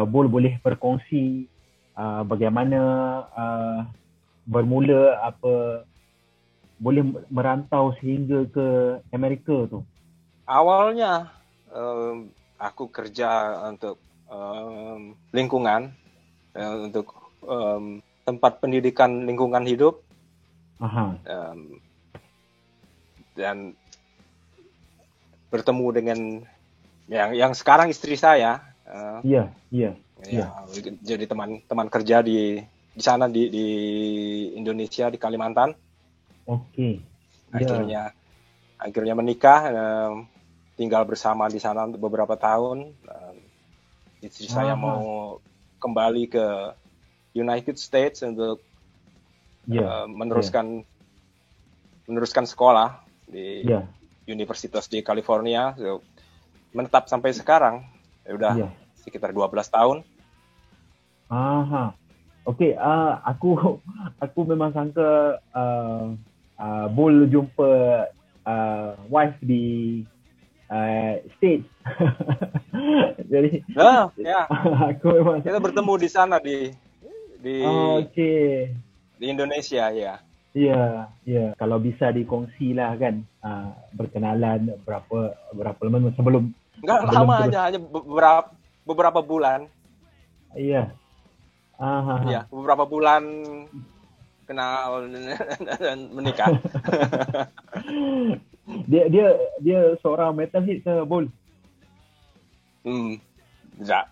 kalau boleh berkongsi bagaimana bermula boleh merantau sehingga ke Amerika tu. Awalnya aku kerja untuk lingkungan, untuk tempat pendidikan lingkungan hidup. Dan bertemu dengan yang sekarang istri saya. Iya. Jadi teman kerja di sana di Indonesia, di Kalimantan. Oke. Akhirnya menikah, tinggal bersama di sana untuk beberapa tahun. Istri saya mau kembali ke United States untuk meneruskan sekolah di Universitas di California. So, menetap sampai sekarang. Ya udah sekitar 12 tahun. Okey, aku memang sangka Bol jumpa wife di States. Jadi aku memang kita bertemu di sana di okey. Di Indonesia, ya. Ya. Kalau bisa dikongsi lah kan, berkenalan berapa lama sebelum. Enggak lama aja, hanya beberapa bulan. Iya. Iya, beberapa bulan kenal dan menikah. Dia seorang metalhead ke Bol? Enggak.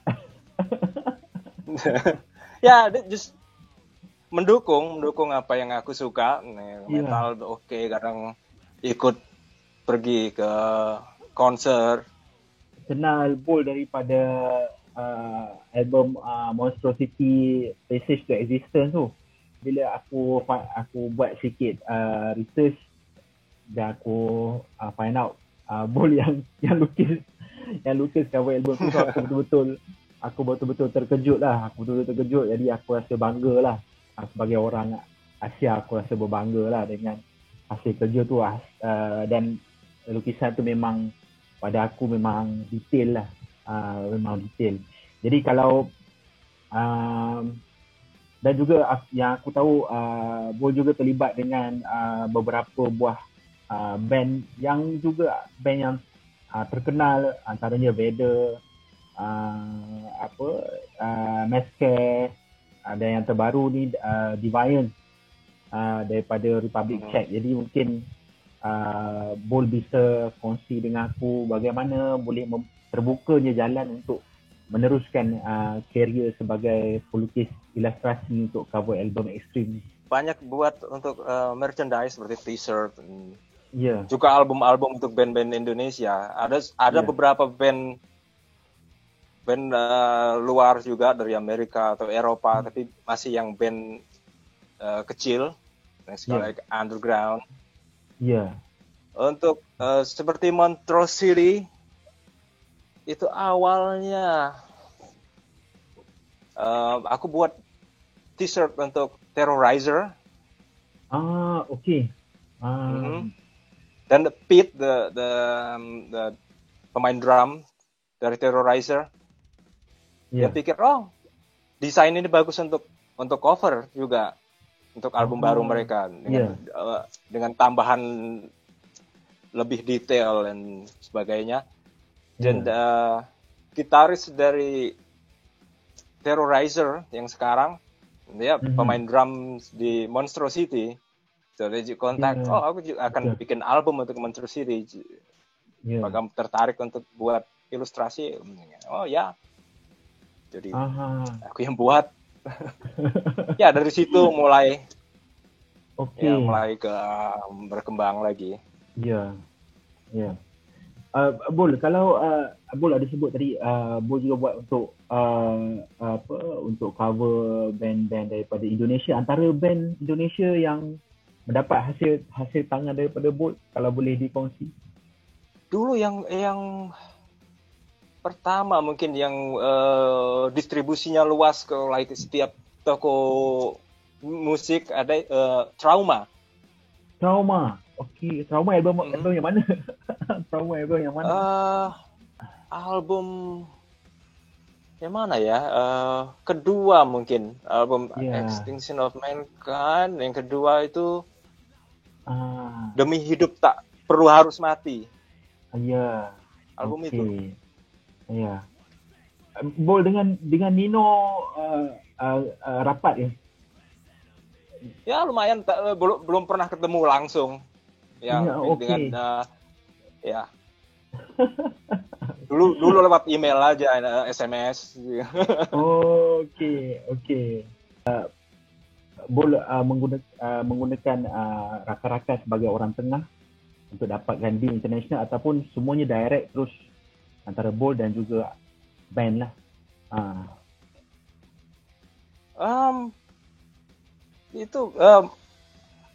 Ya, just mendukung apa yang aku suka. Metal oke, kadang ikut pergi ke konser. Kenal Bol daripada album Monstrosity Passage to Existence tu. Bila aku buat sikit research dan aku find out Bol yang lukis cover album tu, aku betul-betul terkejut lah. Jadi aku rasa bangga lah. Sebagai orang Asia, aku rasa berbangga lah dengan hasil kerja tu. Dan lukisan tu memang pada aku memang detail lah. Memang detail. Jadi kalau dan juga yang aku tahu Bol juga terlibat dengan beberapa buah band yang terkenal, antaranya Vader, Massacre, ada yang terbaru ni Deviant daripada Republic Czech. Jadi mungkin Bol bisa kongsi dengan aku bagaimana boleh terbukanya jalan untuk meneruskan karier sebagai pelukis ilustrasi untuk cover album Extreme. Banyak buat untuk merchandise seperti t-shirt. Yeah. Juga album-album untuk band-band Indonesia. Ada beberapa band luar juga dari Amerika atau Eropa, tapi masih yang band kecil, like underground. Untuk seperti Monstrosity itu awalnya aku buat t-shirt untuk Terrorizer. Okay. Dan Pete, the pemain drum dari Terrorizer, dia pikir, desain ini bagus untuk cover juga, untuk album baru mereka dengan tambahan lebih detail dan sebagainya. Dan gitaris dari Terrorizer yang sekarang, dia pemain drum di Monstrosity. So dia kontak, aku juga akan bikin album untuk Monstrosity. Apakah tertarik untuk buat ilustrasi? Jadi aku yang buat. Ya, dari situ mulai ke berkembang lagi. Bol, kalau Bol ada sebut tadi, Bol juga buat untuk cover band-band daripada Indonesia. Antara band Indonesia yang mendapat hasil tangan daripada Bol, kalau boleh dikongsi. Dulu yang pertama mungkin yang distribusinya luas ke setiap toko musik ada Trauma. Okey, Trauma album yang mana? Trauma album yang mana? Album yang mana ya? Kedua mungkin album Ya. Extinction of Mankind. Yang kedua itu Ah, Demi Hidup Tak Perlu Harus Mati. ya. Album itu. Okey. Ya. Bol dengan Nino rapat ya? Ya lumayan, belum pernah ketemu langsung. Ya Ya, dengan okey. ya dulu lewat email aja, SMS. Okey, okey. Bol menggunakan rakan-rakan sebagai orang tengah untuk dapatkan deal international ataupun semuanya direct terus antara Bol dan juga band lah. Itu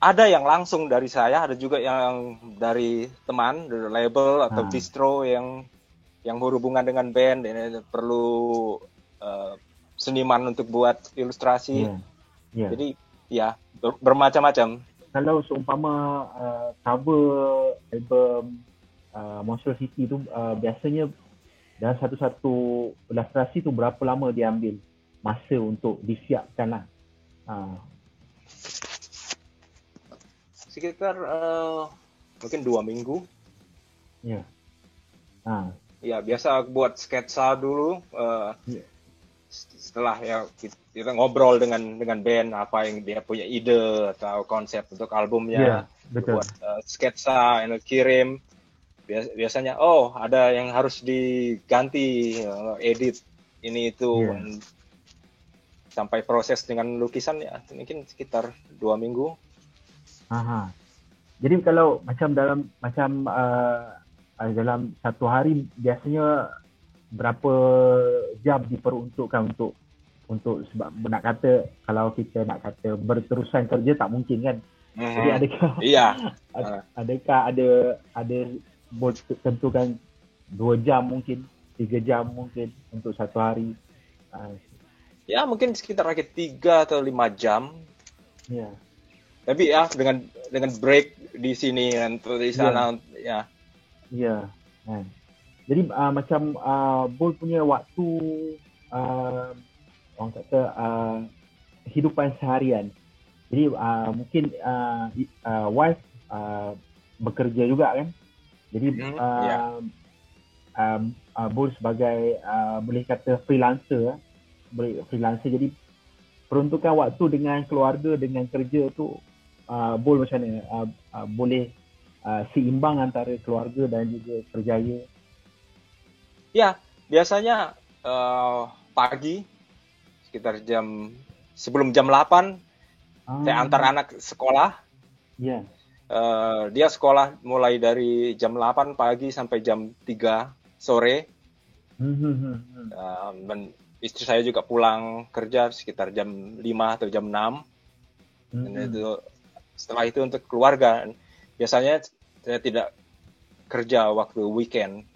ada yang langsung dari saya, ada juga yang dari teman, dari label atau distro yang berhubungan dengan band. Ini perlu seniman untuk buat ilustrasi. Jadi ya bermacam-macam. Kalau seumpama cover album Monstrosity tu biasanya dalam satu-satu ilustrasi tu berapa lama dia ambil masa untuk disiapkan lah? Sekitar mungkin 2 minggu. Ya. Ya biasa buat sketsa dulu. Setelah ya kita ngobrol dengan band apa yang dia punya ide atau konsep untuk albumnya, betul. Buat sketsa, kirim. Biasanya ada yang harus diganti, edit ini itu, sampai proses dengan lukisan ya mungkin sekitar 2 minggu. Jadi kalau dalam satu hari biasanya berapa jam diperuntukkan untuk sebab nak kata kalau kita nak kata berterusan kerja tak mungkin kan. Jadi adakah ada boleh tentukan 2 jam mungkin, 3 jam mungkin untuk satu hari? Ya mungkin sekitar 3 atau 5 jam. Ya. Tapi ya dengan break di sini dan di sana ya. Ya. Jadi macam Bol punya waktu orang kata kehidupan seharian. Jadi mungkin wife bekerja juga kan. Jadi Bol sebagai boleh kata freelancer. Jadi peruntukan waktu dengan keluarga dengan kerja tu Bol macam mana? Boleh seimbang antara keluarga dan juga kerjaya? Ya, biasanya pagi sekitar sebelum jam 8 saya antar anak sekolah. Ya. Dia sekolah mulai dari jam 8 pagi sampai jam 3 sore. Dan istri saya juga pulang kerja sekitar jam 5 atau jam 6. Dan setelah itu untuk keluarga. Biasanya saya tidak kerja waktu weekend.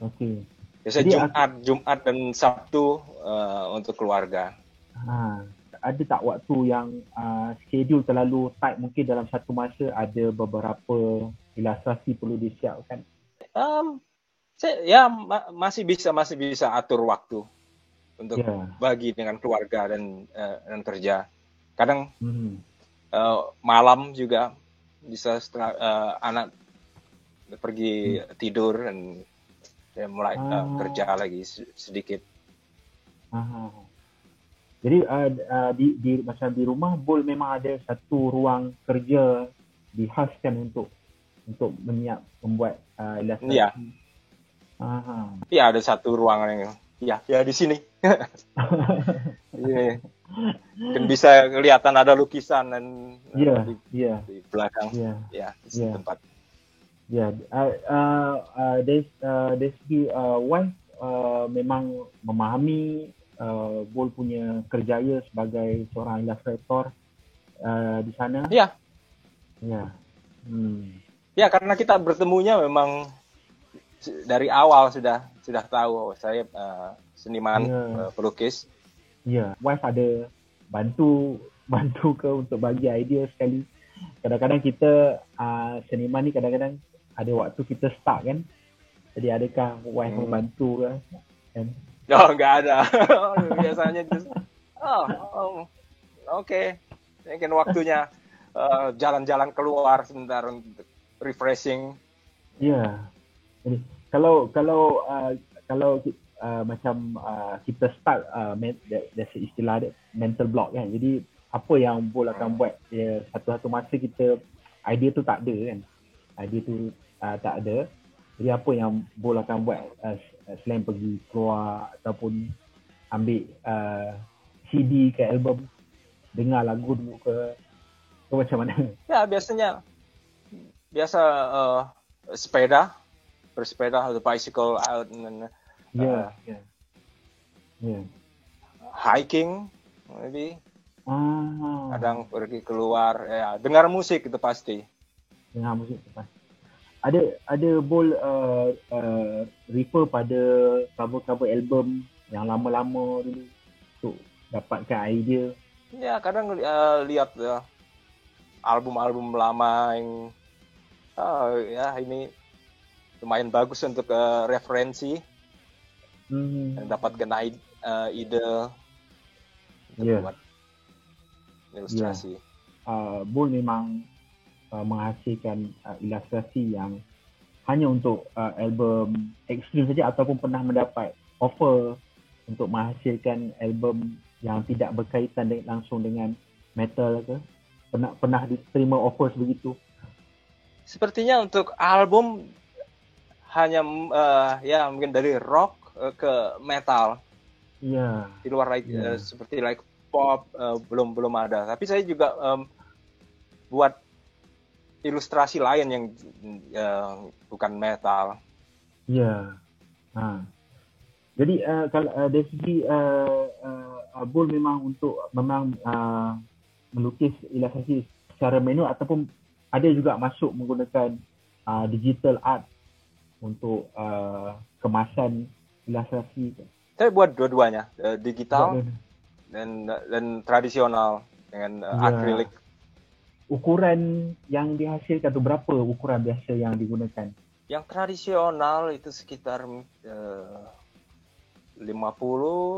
Okey. Biasanya Jumat dan Sabtu untuk keluarga. Ada tak waktu yang schedule terlalu tight, mungkin dalam satu masa ada beberapa ilustrasi perlu disiapkan? Saya masih bisa atur waktu untuk bagi dengan keluarga dan kerja. Kadang malam juga bisa setelah anak pergi tidur dan saya mulai kerja lagi sedikit. Jadi macam di rumah Bol memang ada satu ruang kerja dihaskan untuk membuat ilustrasi. Ya ada satu ruangan yang di sini. Mungkin bisa kelihatan ada lukisan dan di belakang. Di tempat. Dari segi wife memang memahami Bol punya kerjaya sebagai seorang ilustrator di sana. Ya karena kita bertemunya memang dari awal sudah tahu saya seniman pelukis. Wife ada bantu ke untuk bagi idea sekali. Kadang-kadang kita seniman ni kadang-kadang ada waktu kita stuck kan. Jadi adakah wife membantu ke? Kan? Oh, nggak ada. Biasanya just, oke. Mungkin waktunya jalan-jalan keluar sebentar untuk refreshing. Ya. Jadi kalau macam kita start there's istilah dia, mental block kan. Jadi apa yang Bol akan buat satu-satu masa kita idea tu tak ada kan. Idea tu tak ada. Jadi apa yang Bol akan buat selain pergi keluar ataupun ambil CD ke album, dengar lagu dulu ke macam mana? Ya, biasa sepeda, bersepeda atau bicycle out, hiking, maybe. Kadang pergi keluar, ya dengar musik itu pasti. Dengar musik itu pasti. Ada Bol refer pada cover-cover album yang lama-lama dulu untuk dapatkan idea. Ya, kadang lihat album-album lama yang ini lumayan bagus untuk referensi, dapatkan ide untuk buat ilustrasi. Bol memang menghasilkan ilustrasi yang hanya untuk album ekstrim saja ataupun pernah mendapat offer untuk menghasilkan album yang tidak berkaitan langsung dengan metal ke? Pernah diterima offer begitu? Sepertinya untuk album hanya mungkin dari rock ke metal. Iya. Di luar seperti like pop belum ada. Tapi saya juga buat ilustrasi lain yang bukan metal. Iya. Jadi kalau dari segi Bol memang melukis ilustrasi secara manual ataupun ada juga masuk menggunakan digital art untuk kemasan ilustrasi. Saya buat dua-duanya, digital dan tradisional dengan akrilik. Ukuran yang dihasilkan itu berapa ukuran biasa yang digunakan? Yang tradisional itu sekitar 50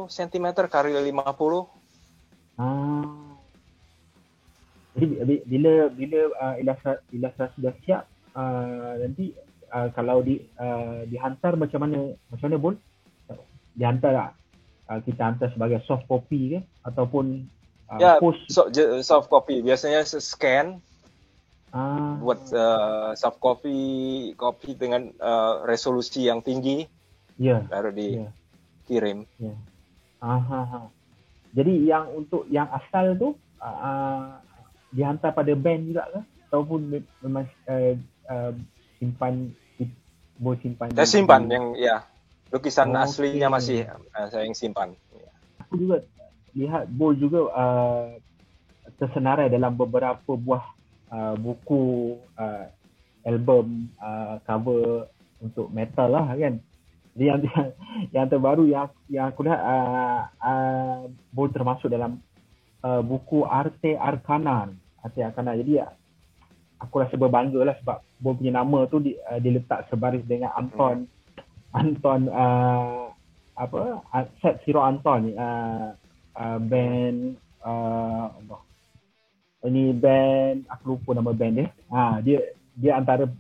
cm kali 50. Jadi bila ilustrasi dah siap, nanti kalau dihantar macam mana Bol? Dihantar tak? Kita hantar sebagai soft copy ke ataupun post? Soft copy biasanya scan. Buat soft copy dengan resolusi yang tinggi. Baru dikirim. Jadi yang untuk yang asal tu dihantar pada band juga ke? Ataupun memang simpan? Saya simpan yang lukisan aslinya masih saya yang simpan. Aku juga lihat Bol juga tersenarai dalam beberapa buah buku album cover untuk metal lah kan. Jadi yang terbaru yang aku lihat Bol termasuk dalam buku Arte Arcana. Jadi aku rasa berbangga lah sebab Bol punya nama tu diletak sebaris dengan Anton Set Zero Anton band ini band aku lupa nama band dia antara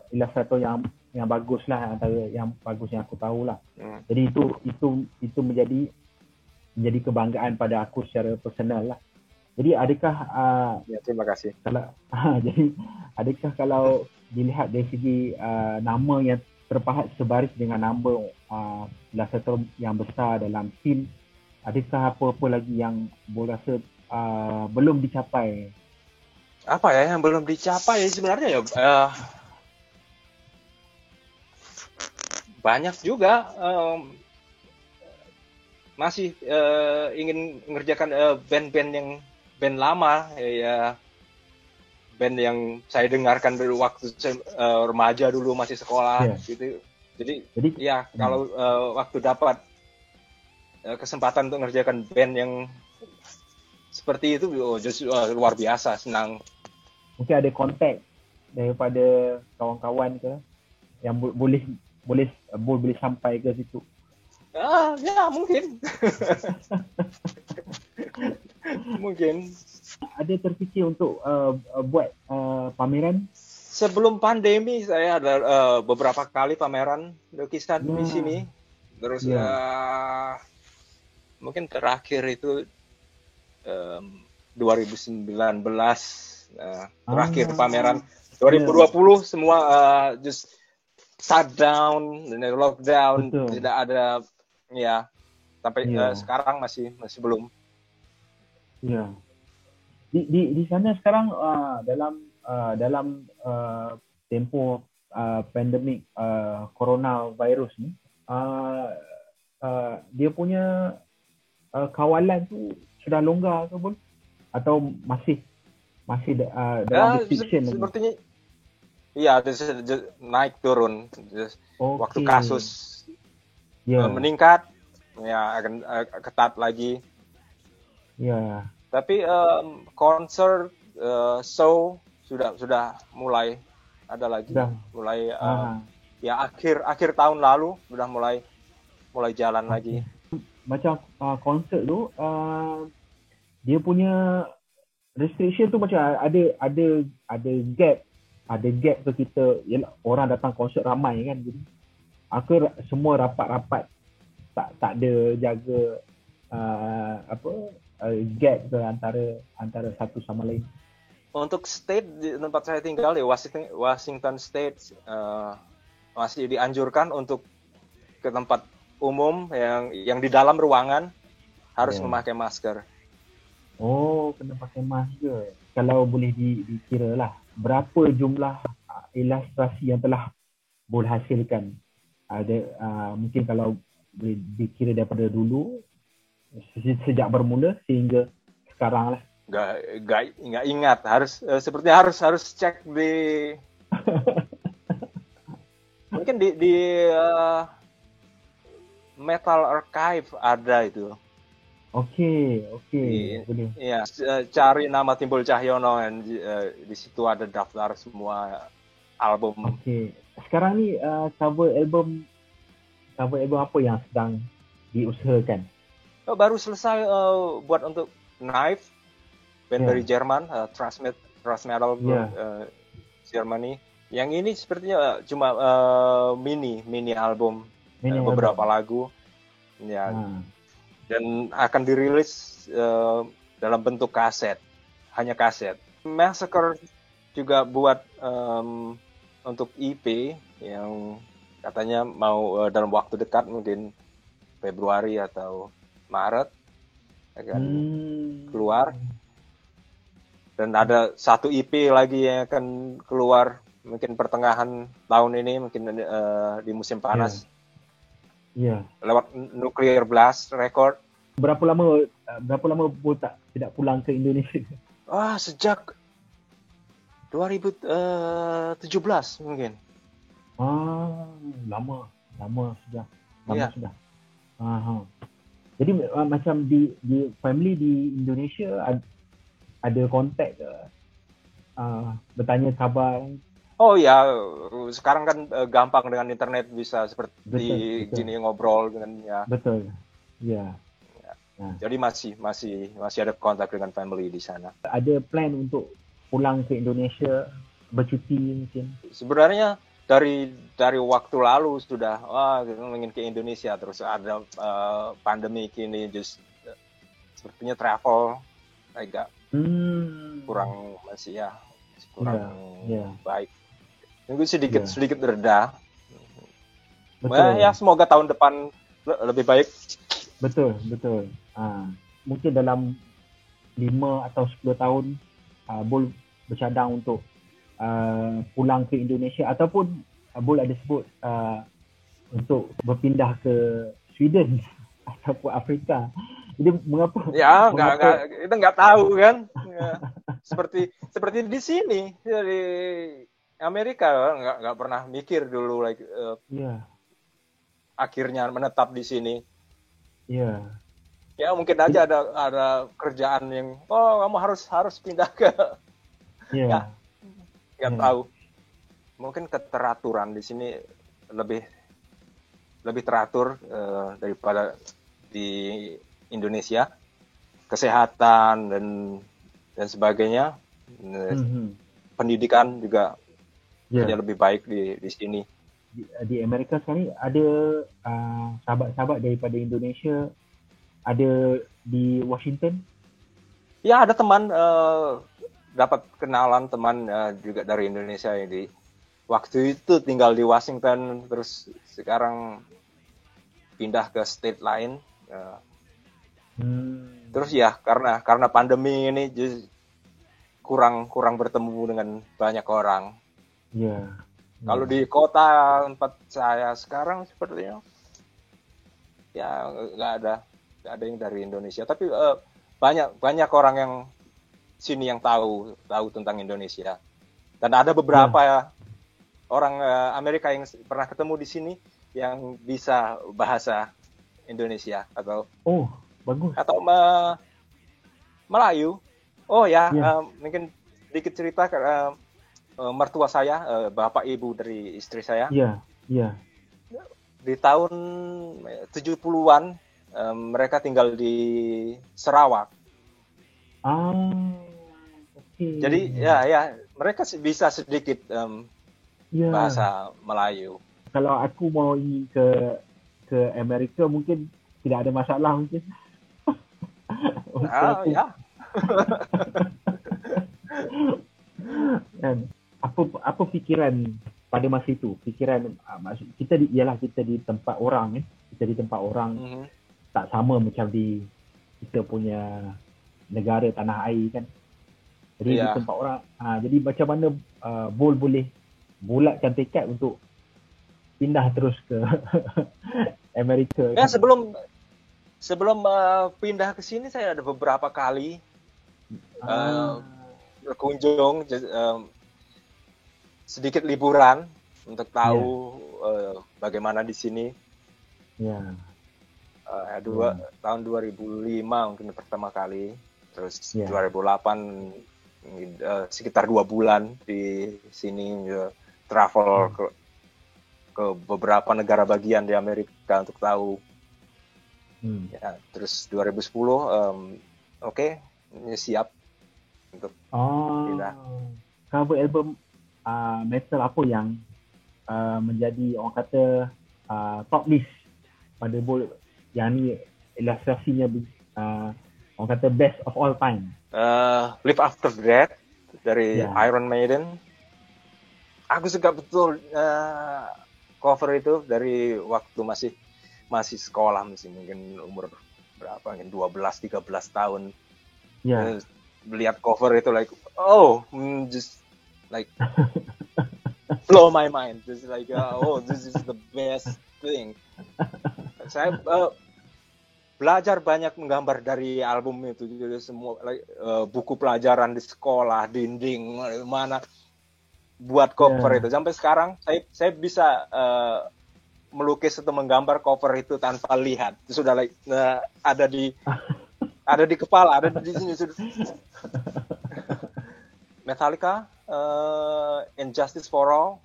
ilustrator yang bagus lah, antara yang bagus yang aku tahu lah. Jadi itu menjadi kebanggaan pada aku secara personal lah. Jadi adakah terima kasih. Jadi adakah kalau dilihat dari segi nama yang terpahat sebaris dengan nama ilustrator yang besar dalam tim, adakah apa-apa lagi yang Bol rasa belum dicapai? Apa ya yang belum dicapai sebenarnya banyak juga. Masih ingin mengerjakan band lama band yang saya dengarkan dari waktu remaja dulu masih sekolah gitu. Jadi kalau waktu dapat kesempatan untuk mengerjakan band yang seperti itu justru luar biasa, senang. Mungkin ada kontak daripada kawan-kawan ke yang boleh boleh sampai ke situ. Ya mungkin. Mungkin. Ada terfikir untuk buat pameran? Sebelum pandemi saya ada beberapa kali pameran lukisan di sini. Terus mungkin terakhir itu 2019 terakhir pameran. 2020 semua just shutdown, lockdown, tidak ada ya sampai sekarang masih belum. Ya. Di sana sekarang dalam tempoh pandemik coronavirus ni, dia punya kawalan tu sudah longgar ke pun, atau masih dalam restriction lagi? Sepertinya iya, naik turun. Waktu kasus meningkat, ya akan ketat lagi. Ya. Tapi konser, show sudah mulai ada lagi. Mulai ya akhir tahun lalu sudah mulai jalan lagi. Macam konser tu, dia punya restriction tu macam ada gap tu kita, yalah, orang datang konsert ramai kan, jadi semua rapat-rapat, tak ada jaga gap ke antara satu sama lain. Untuk state di tempat saya tinggal di Washington State, masih dianjurkan untuk ke tempat umum yang di dalam ruangan harus memakai masker. Oh, kena pakai masker. Kalau boleh dikira lah, berapa jumlah ilustrasi yang telah berhasilkan? Ada mungkin kalau boleh dikira daripada dulu, sejak bermula sehingga sekarang lah. Nggak ingat, sepertinya harus cek di mungkin di Metal Archive ada itu. Oke. Iya, cari nama Timbul Cahyono, di situ ada daftar semua album. Oke. Sekarang ni cover album apa yang sedang diusahakan? Baru selesai buat untuk Knife, band dari Jerman, thrash metal Germany. Yang ini sepertinya cuma mini album, beberapa lagu. Ya. Dan akan dirilis dalam bentuk kaset, hanya kaset. Massacre juga buat untuk EP yang katanya mau dalam waktu dekat, mungkin Februari atau Maret akan keluar. Dan ada satu EP lagi yang akan keluar mungkin pertengahan tahun ini, mungkin di musim panas. Iya. Lewat Nuclear Blast Record. Berapa lama Bo tidak pulang ke Indonesia? Sejak 2017 mungkin. Lama sudah. Sudah. Jadi macam di family di Indonesia ada kontak ke? Bertanya khabar? Oh ya, sekarang kan gampang dengan internet, bisa seperti betul. Gini ngobrol dengan ya. Betul. Ya. Jadi masih ada kontak dengan family di sana. Ada plan untuk pulang ke Indonesia, bercuti mungkin? Sebenarnya dari waktu lalu sudah ingin ke Indonesia, terus ada pandemi ini, sepertinya travel agak kurang baik. Mungkin sedikit reda. Betul. Ya semoga tahun depan lebih baik. Betul. Mungkin dalam 5 atau 10 tahun Bol bercadang untuk pulang ke Indonesia, ataupun Bol ada sebut untuk berpindah ke Sweden ataupun Afrika. Jadi mengapa? Ya, kita nggak tahu kan. Ya. Seperti di sini, di Amerika nggak pernah mikir dulu akhirnya menetap di sini. Iya. Ya mungkin aja ada kerjaan yang kamu harus pindah ke. Nggak tahu. Mungkin keteraturan di sini lebih lebih teratur daripada di Indonesia. Kesehatan dan sebagainya. Pendidikan juga lebih baik di sini. Di Amerika sekarang ada sahabat-sahabat daripada Indonesia ada di Washington? Ya, ada teman, dapat kenalan teman juga dari Indonesia yang waktu itu tinggal di Washington, terus sekarang pindah ke state lain. Terus ya karena pandemi ini kurang bertemu dengan banyak orang. Kalau di kota tempat saya sekarang sepertinya ya nggak ada yang dari Indonesia, tapi banyak orang yang sini yang tahu tentang Indonesia, dan ada beberapa orang Amerika yang pernah ketemu di sini yang bisa bahasa Indonesia atau bagus atau Melayu. Mungkin sedikit cerita. Mertua saya, bapak ibu dari istri saya. Di tahun 70-an mereka tinggal di Sarawak. Jadi ya mereka bisa sedikit bahasa Melayu. Kalau aku mau ingin ke Amerika mungkin tidak ada masalah mungkin. Ya. Dan apa fikiran pada masa itu? Fikiran maksud kita di tempat orang kita di tempat orang tak sama macam di kita punya negara tanah air kan. Jadi di tempat orang jadi macam mana boleh bulatkan tekad untuk pindah terus ke Amerika. Ya, sebelum pindah ke sini saya ada beberapa kali berkunjung, sedikit liburan untuk tahu bagaimana di sini. Tahun 2005 mungkin pertama kali, terus 2008 sekitar 2 bulan di sini, travel ke beberapa negara bagian di Amerika untuk tahu. Terus 2010 siap untuk pindah. Cover album metal apa yang menjadi orang kata top list pada Bold yang ni ilustrasinya orang kata best of all time? Live After Death dari Iron Maiden. Aku suka betul cover itu dari waktu masih sekolah, mungkin umur berapa, mungkin 12-13 tahun. Lihat cover itu just like blow my mind, just like this is the best thing. Saya belajar banyak menggambar dari album itu, jadi semua buku pelajaran di sekolah, dinding mana buat cover itu. Sampai sekarang saya bisa melukis atau menggambar cover itu tanpa lihat. Itu sudah ada di kepala, ada di sini sudah. Metallica, And Justice for All.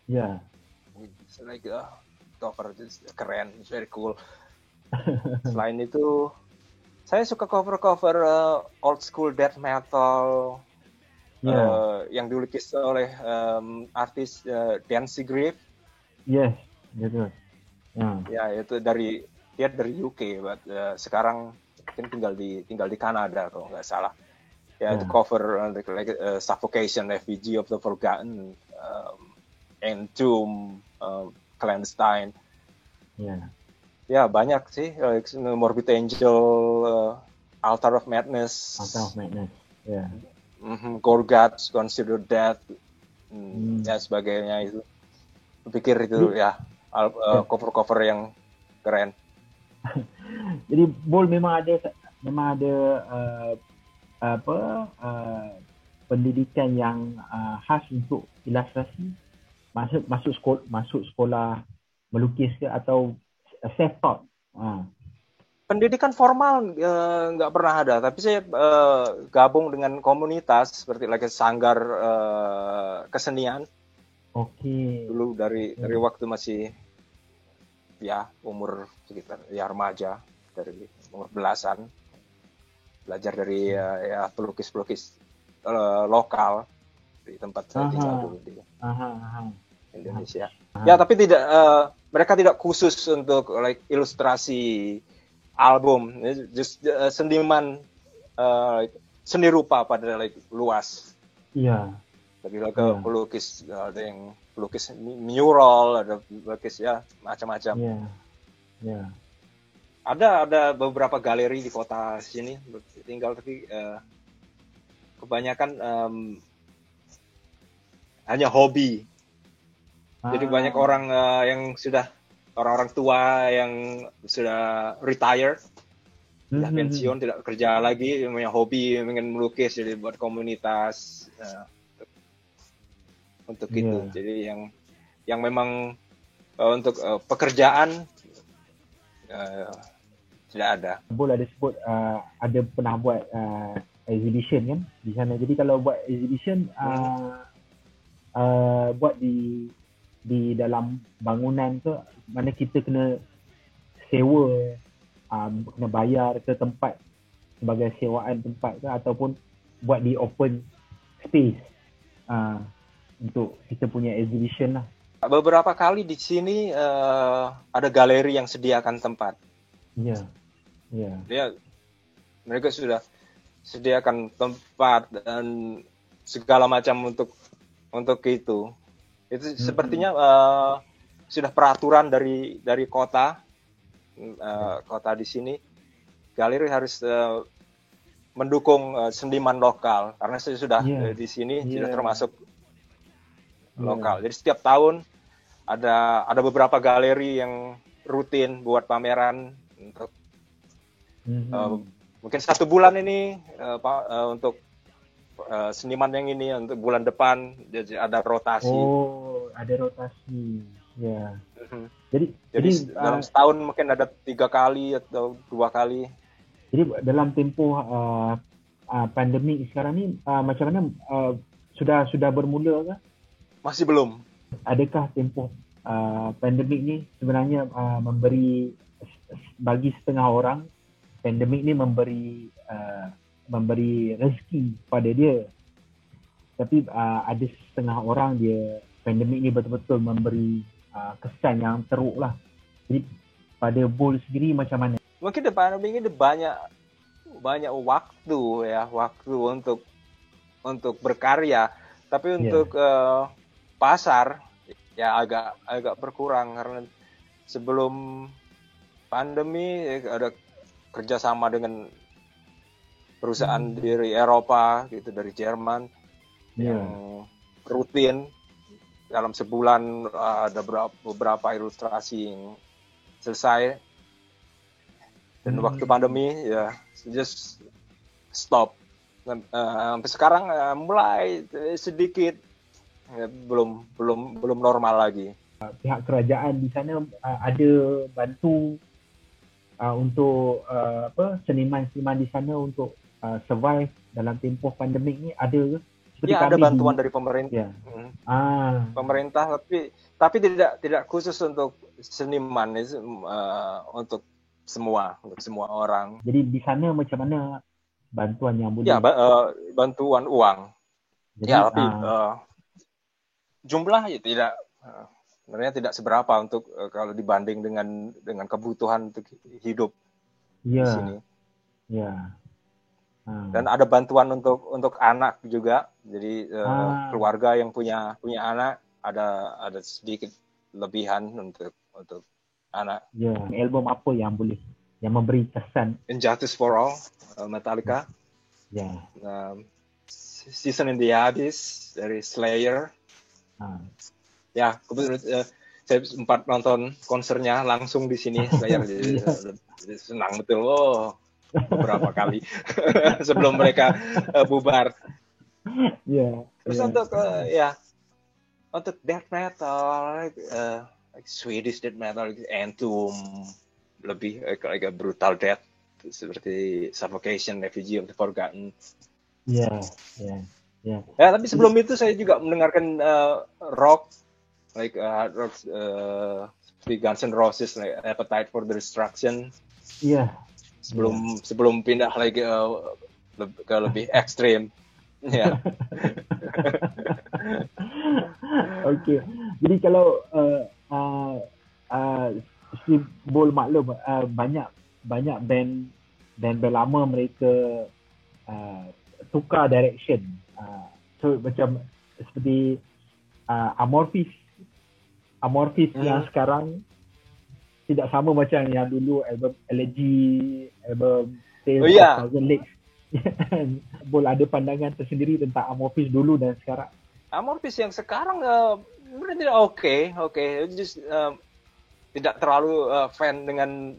It's like cover itu keren, it's very cool. Selain itu, saya suka cover old school death metal yang dilukis oleh artis Dan Seagrave. Betul. Ya, itu dari UK, but sekarang mungkin tinggal di Kanada kalau nggak salah. Itu cover like Suffocation, Effigy of the Forgotten, Entomb, Clandestine. Ya, banyak sih, Morbid Angel, Altar of Madness. Gorguts, Consider Death, ya sebagainya itu. Pikir itu cover-cover yang keren. Jadi Bold memang ada pendidikan yang khas untuk ilustrasi, masuk sekolah melukis ke atau self-taught? Pendidikan formal nggak pernah ada, tapi saya gabung dengan komunitas seperti sanggar kesenian. Dulu dari waktu masih ya umur sekitar ya remaja, dari umur belasan, belajar dari ya pelukis-pelukis lokal di tempat saya tinggal dulu di Indonesia. Ya, tapi tidak mereka tidak khusus untuk like ilustrasi album, just seniman seni rupa pada like luas. Iya. Tapi ke pelukis, ada yang pelukis mural, ada pelukis ya macam-macam. Iya. Iya. Ada beberapa galeri di kota sini tinggal, tapi kebanyakan hanya hobi. Jadi banyak orang yang sudah orang-orang tua yang sudah retire, sudah pensiun, tidak kerja lagi, punya hobi ingin melukis, jadi buat komunitas untuk itu. Jadi yang memang untuk pekerjaan tidak ada. Boleh ada sebut ada pernah buat exhibition kan di sana. Jadi kalau buat exhibition buat di dalam bangunan tu, mana kita kena sewa, kena bayar ke tempat sebagai sewaan tempat ke, ataupun buat di open space untuk kita punya exhibition lah. Beberapa kali di sini ada galeri yang sediakan tempat. Ya. Dia mereka sudah sediakan tempat dan segala macam untuk itu. Itu sepertinya sudah peraturan dari kota di sini. Galeri harus mendukung seniman lokal, karena saya sudah di sini sudah termasuk lokal. Jadi setiap tahun ada beberapa galeri yang rutin buat pameran untuk mungkin 1 bulan ini untuk seniman yang ini, untuk bulan depan jadi ada rotasi. Oh, ada rotasi. Ya. Jadi dalam setahun mungkin ada 3 kali atau 2 kali. Jadi dalam tempoh pandemik sekarang ni macam mana, sudah bermula ke? Masih belum. Adakah tempoh pandemik ni sebenarnya memberi, bagi setengah orang pandemik ni memberi rezeki pada dia, tapi ada setengah orang dia pandemik ni betul-betul memberi kesan yang teruk lah. Jadi pada Bull sendiri macam mana? Mungkin di pandemik ini banyak waktu untuk berkarya, tapi untuk pasar ya agak berkurang, karena sebelum pandemi ada kerjasama dengan perusahaan dari Eropa gitu, dari Jerman yang rutin dalam sebulan ada beberapa ilustrasi yang selesai, dan waktu pandemi ya just stop. Sampai sekarang mulai sedikit belum normal lagi. Pihak kerajaan di sana ada bantu untuk seniman-seniman di sana untuk survive dalam tempoh pandemik ni, ada ke? Ya, ada bantuan dari pemerintah. Pemerintah, tapi tidak khusus untuk seniman, untuk semua orang. Jadi di sana macam mana bantuan yang boleh? Ya, bantuan uang. Jadi, ya, tapi jumlah sebenarnya tidak seberapa untuk kalau dibanding dengan kebutuhan untuk hidup di sini. Ya. Dan ada bantuan untuk anak juga. Jadi keluarga yang punya anak ada sedikit lebihan untuk anak. Ya. Album apa yang memberi kesan? Injustice for All, Metallica. Ya. Season in the Abyss dari Slayer. Ya, kebetulan saya sempat nonton konsernya langsung di sini. Slayer, jadi senang betul. Beberapa kali sebelum mereka bubar. Terus untuk death metal, like Swedish death metal, Entombed, lebih kayak brutal death seperti Suffocation, Effigy of the Forgotten. Ya, tapi sebelum itu saya juga mendengarkan rock, like hard rock di Guns N' Roses, like Appetite for Destruction. Iya. Sebelum pindah lagi ke lebih ekstrim. Ya. Okey. Jadi kalau si Bol maklum banyak band lama mereka tukar direction. So macam seperti Amorphis yang sekarang tidak sama macam yang dulu, album Elegy, album Tales of Thousand Lakes. Bol ada pandangan tersendiri tentang Amorphis dulu dan sekarang. Amorphis yang sekarang sebenarnya oke. Just tidak terlalu fan dengan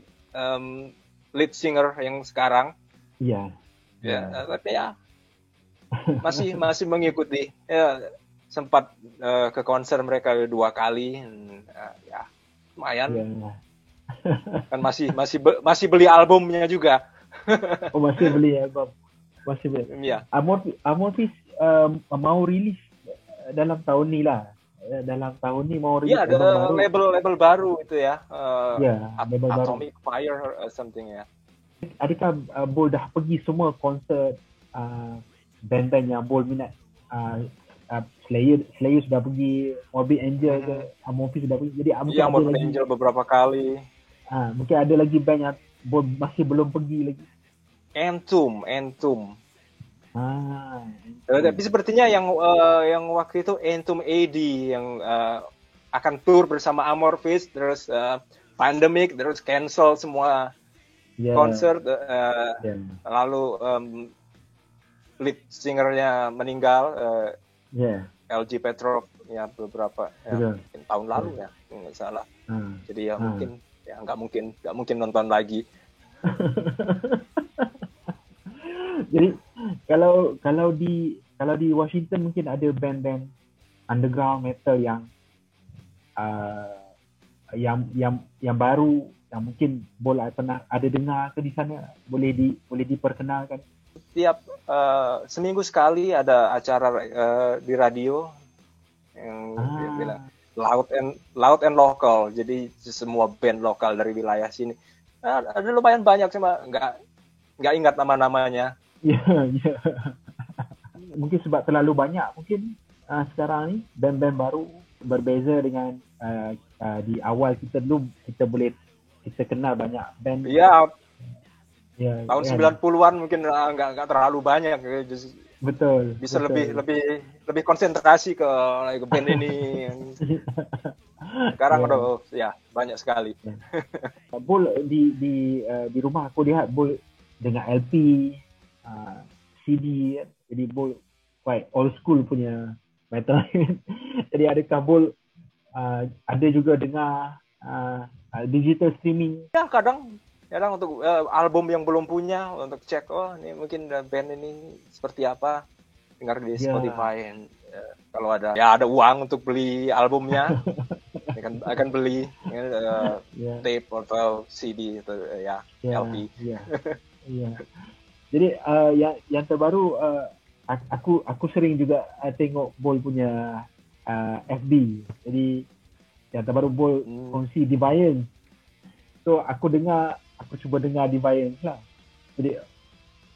lead singer yang sekarang. Iya. Tapi ya masih mengikuti. Ya, sempat ke konser mereka 2 kali. Ya lumayan. Yeah. Kan masih beli albumnya juga. Oh, masih beli album. Iya. Amorphis mau rilis dalam tahun ni lah. Dalam tahun ni mau rilis album baru. Label baru itu ya. Label Atomic baru. Fire or something ya. Adakah Bol dah pergi semua konsert band-band yang Bol minat? Slayer sudah pergi, Morbid Angel ke, Amorphis sudah pergi. Jadi Morbid Angel beberapa kali. Mungkin ada lagi band yang Bol masih belum pergi lagi. Entomb. Tapi sepertinya yang waktu itu Entomb AD yang akan tour bersama Amorphis, terus pandemic, terus cancel semua konser, lalu lead singernya meninggal, LG Petrov ya beberapa tahun lalu ya nggak salah. Jadi ya mungkin ya nggak mungkin nonton lagi. Jadi kalau di Washington mungkin ada band-band underground metal yang baru yang mungkin Bol pernah ada dengar ke di sana, boleh diperkenalkan. Setiap seminggu sekali ada acara di radio yang dia bilang loud and local. Jadi semua band lokal dari wilayah sini. Ada lumayan banyak, cuma nggak ingat nama-namanya. Ya. Mungkin sebab terlalu banyak mungkin sekarang ni band-band baru, berbeza dengan di awal kita boleh kenal banyak band. Tahun 90-an mungkin nggak terlalu banyak. Betul. Bisa betul. lebih konsentrasi ke band ini. Sekarang udah banyak sekali. Bol di rumah aku lihat Bol dengan LP, CD, jadi Bol quite old school punya metal. Jadi adakah Bol ada juga dengar digital streaming? Ya kadang untuk album yang belum punya, untuk cek ini mungkin band ini seperti apa, dengar di Spotify. Kalau ada uang untuk beli albumnya, akan beli tape atau CD atau LP. Jadi yang terbaru aku sering juga tengok Bol punya FB. Jadi yang terbaru Bol kongsi Deviance. So aku cuba dengar Deviance lah. Jadi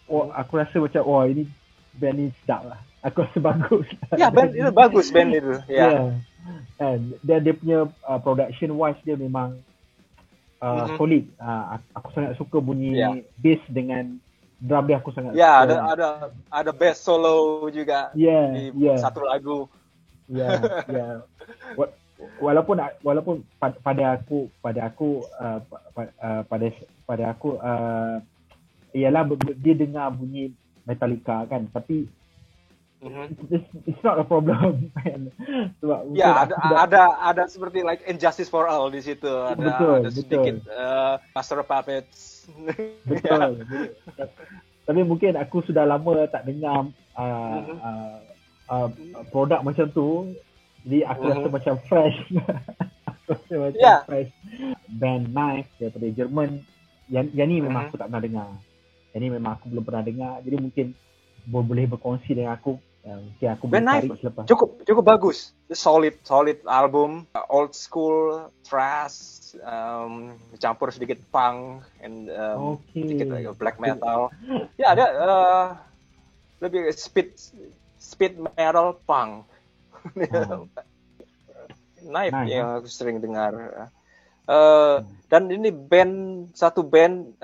aku rasa macam ini band ni sedap lah. Aku rasa bagus. Ya, band itu bagus band itu. Ya. Dan dia punya production wise dia memang solid. Aku sangat suka bunyi bass dengan drum dia, aku sangat suka. Ada bass solo juga di satu lagu. Walaupun pada aku ialah dia dengar bunyi Metallica kan, tapi it's not a problem. Sebab ada seperti like Injustice for All di situ, ada sedikit Master of Puppets. Betul. Tapi mungkin aku sudah lama tak dengar produk macam tu, jadi aku rasa macam fresh. Fresh. Band Knife daripada Jerman, yang ni memang aku tak pernah dengar. Yang ni memang aku belum pernah dengar. Jadi mungkin boleh berkongsi dengan aku Mungkin aku Band boleh cari Knife selepas. cukup bagus, solid album, old school thrash, campur sedikit punk and sedikit black metal. Ya ada lebih speed metal punk. Knife yang aku sering dengar. Dan ini satu band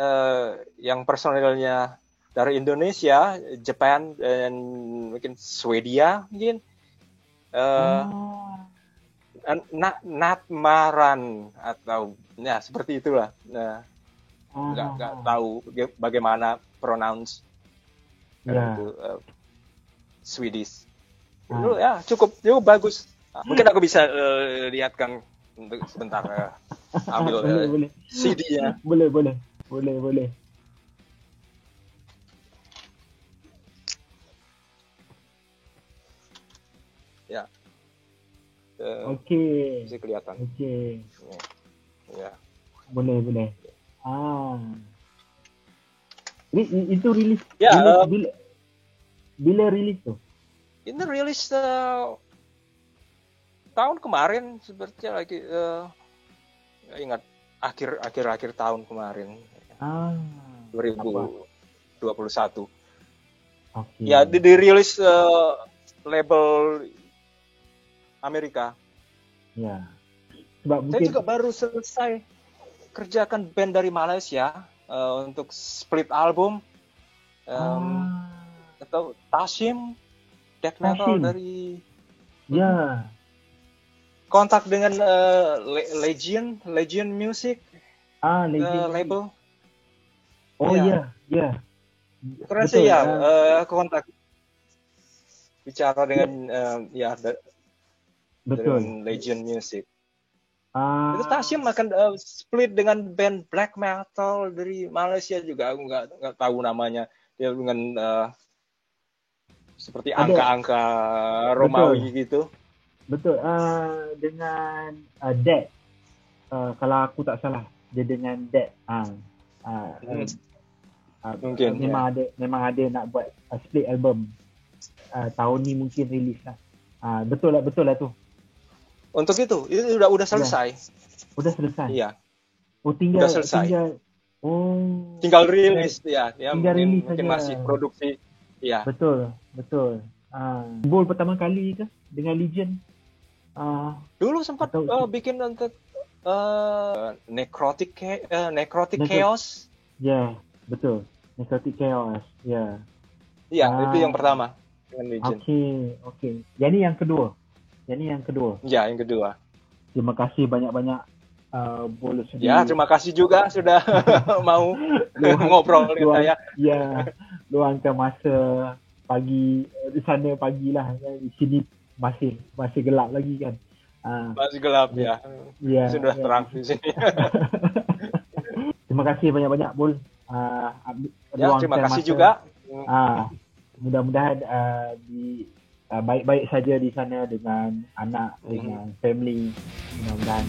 yang personilnya dari Indonesia, Japan, dan mungkin Swedia mungkin. Natmaran atau ya seperti itulah. Nggak tahu bagaimana pronounce itu Swedish. Itu ya cukup bagus. Mungkin aku bisa lihatkan untuk sebentar ambil boleh. CD-nya. Boleh. Ya. Okey. Bisa kelihatan. Okey. Ya. Boleh. Itu rilis. Ya. Bila rilis tu? Ini rilis tahun kemarin sepertinya lagi ingat akhir tahun kemarin 2021. Okay. Ya dirilis label Amerika. Ya. Sebab saya juga baru selesai kerjakan band dari Malaysia untuk split album atau Tashim death metal dari kontak dengan Legion Music Legion label. Ya. Terus ya kontak bicara dengan dengan Legion Music. Itu Tashim akan split dengan band black metal dari Malaysia juga, aku nggak tahu namanya, dia dengan seperti angka-angka Romawi gitu. Betul. Dengan Dead. Kalau aku tak salah, dia dengan Dead. Mungkin memang ada nak buat split album. Tahun ni mungkin rilis lah. Betul lah tu. Untuk itu udah selesai. Udah selesai. Iya. Tinggal udah selesai. Tinggal rilis ya. Mungkin masih produksi. Iya. Betul. Bol pertama kali ke dengan Legion? Dulu sempat bikin untuk Necrotic Chaos. Ya, betul. Necrotic Chaos. Ya. Iya, itu yang pertama dengan Legion. Okey. Yang ni yang kedua. Ya, yang kedua. Terima kasih banyak-banyak Bol sendiri. Ya, terima kasih juga sudah mau ngobrol dengan saya. Ya, luangkan masa pagi di sana pagilah, di sini masih gelap lagi kan. Masih gelap ya. Sudah terang di sini. Terima kasih banyak-banyak Bol. Terima kasih juga. Mudah-mudahan baik-baik saja di sana dengan anak, dengan family. Mudah-mudahan